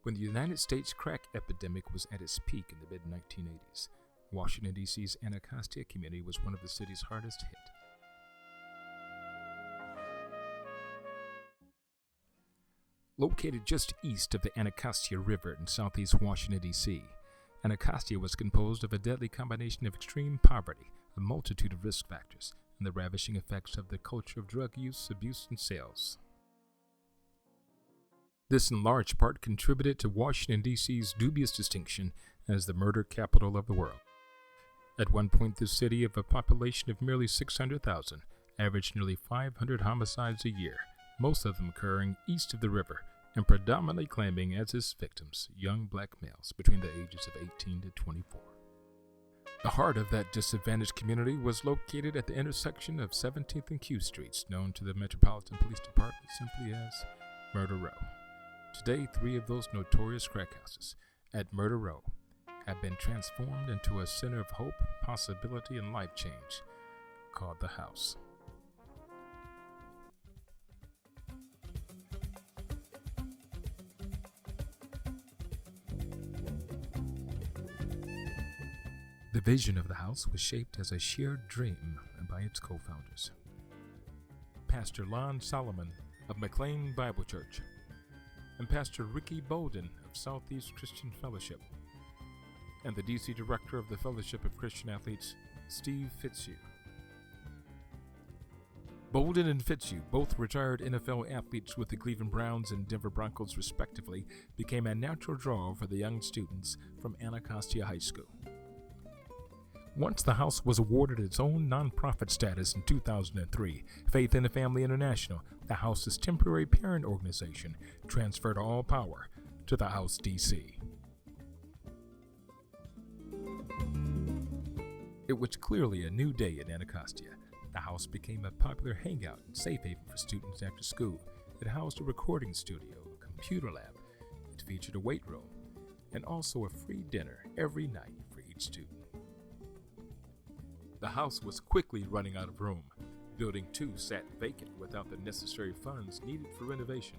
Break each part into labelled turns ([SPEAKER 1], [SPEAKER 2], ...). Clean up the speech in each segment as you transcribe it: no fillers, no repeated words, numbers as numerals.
[SPEAKER 1] When the United States crack epidemic was at its peak in the mid-1980s, Washington, D.C.'s Anacostia community was one of the city's hardest hit. Located just east of the Anacostia River in southeast Washington, D.C., Anacostia was composed of a deadly combination of extreme poverty, a multitude of risk factors, and the ravishing effects of the culture of drug use, abuse, and sales. This in large part contributed to Washington, D.C.'s dubious distinction as the murder capital of the world. At one point, the city, of a population of merely 600,000, averaged nearly 500 homicides a year, most of them occurring east of the river, and predominantly claiming as its victims young black males between the ages of 18 to 24. The heart of that disadvantaged community was located at the intersection of 17th and Q Streets, known to the Metropolitan Police Department simply as Murder Row. Today, 3 of those notorious crack houses at Murder Row have been transformed into a center of hope, possibility, and life change called The House. The vision of the house was shaped as a shared dream by its co-founders. Pastor Lon Solomon of McLean Bible Church and Pastor Ricky Bolden of Southeast Christian Fellowship, and the DC Director of the Fellowship of Christian Athletes, Steve Fitzhugh. Bolden and Fitzhugh, both retired NFL athletes with the Cleveland Browns and Denver Broncos respectively, became a natural draw for the young students from Anacostia High School. Once the house was awarded its own nonprofit status in 2003, Faith in the Family International, the house's temporary parent organization, transferred all power to the House DC. It was clearly a new day in Anacostia. The house became a popular hangout and safe haven for students after school. It housed a recording studio, a computer lab. It featured a weight room, and also a free dinner every night for each student. The house was quickly running out of room. Building 2 sat vacant without the necessary funds needed for renovation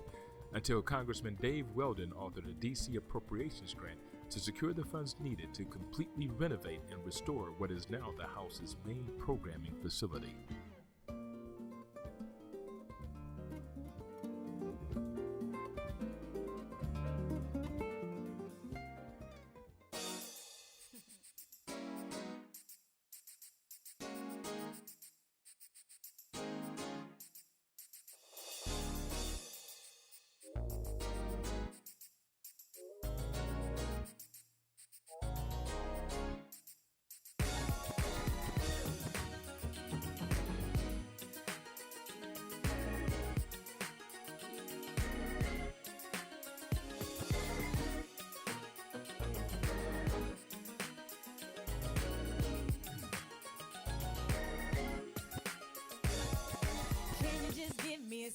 [SPEAKER 1] until Congressman Dave Weldon authored a DC appropriations grant to secure the funds needed to completely renovate and restore what is now the house's main programming facility.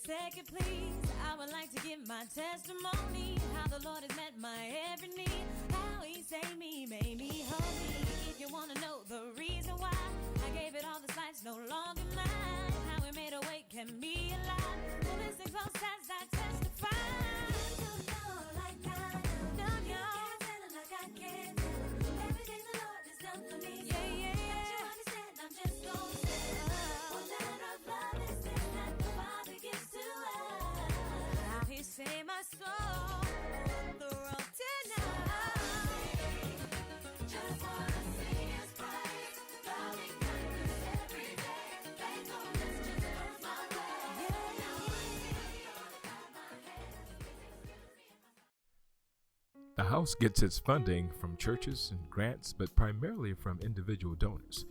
[SPEAKER 2] Second, please, I would like to give my testimony, how the Lord has met my every need, how He saved me, made me holy. If you want to know the reason why I gave it all, this life's no longer mine, how He made a way, kept me alive. Well, listen close as I testify. You don't know like I do. No, you can't tell it like I can tell it. Everything the Lord has done for me. Yeah, yeah, yeah. You understand? I'm just gonna say what manner of love is this that the Father gives to us? How He saved my soul, the world tonight. Just wanna sing His praise, loving kindness every day. Faithfulness just comes my way.
[SPEAKER 1] The house gets its funding from churches and grants, but primarily from individual donors.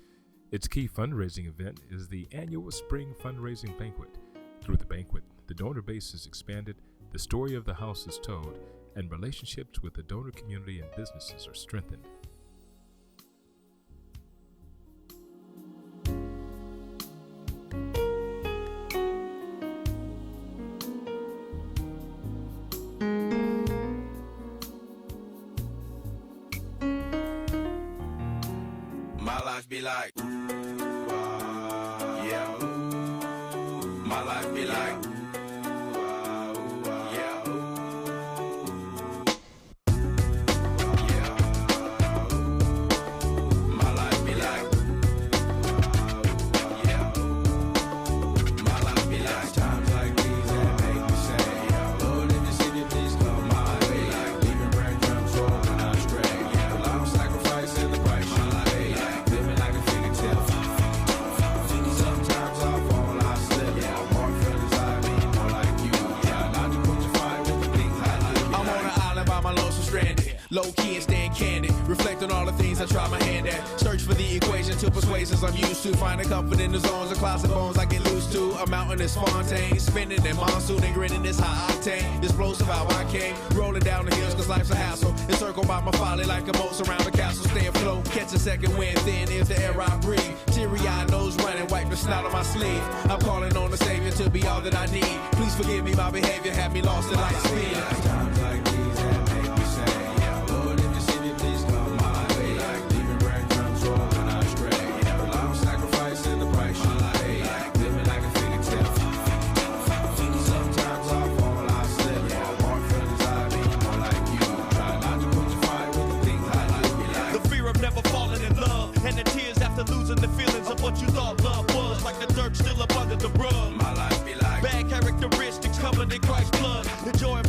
[SPEAKER 1] Its key fundraising event is the annual Spring Fundraising Banquet. Through the banquet, the donor base is expanded, the story of the house is told, and relationships with the donor community and businesses are strengthened.
[SPEAKER 3] My life be like, yeah. My life be like, yeah.
[SPEAKER 4] low key and staying candid. Reflect on all the things I try my hand at. Search for the equation to persuasions I'm used to. Finding comfort in the zones of closet bones I get loose to. A mountain is Fontaine, spinning in monsoon and grinning this high octane. Explosive how I came, rolling down the hills cause life's a hassle. Encircled by my folly like a moat surround the castle. Stay afloat, catch a second wind, thin is the air I breathe. Teary-eyed nose running, wipe the snot on my sleeve. I'm calling on the Savior to be all that I need. Please forgive me, my behavior had me lost in light speed.
[SPEAKER 3] Times like these that make me say, yeah, Lord, if you see me, please come my way. Like leaving breadcrumbs rolling I stray. Yeah, well, I'm sacrificing the price you pay. Like living like a fairy tale. Sometimes I fall, I slip. Yeah, more feelings I be more like you. Try not to put your fire with the things I like.
[SPEAKER 5] The fear of never falling in love, and the tears after losing the feelings of what you thought love was. Like the dirt still up under the rug.
[SPEAKER 3] My life be like
[SPEAKER 5] Bad characteristics covered in Christ's blood. The joy of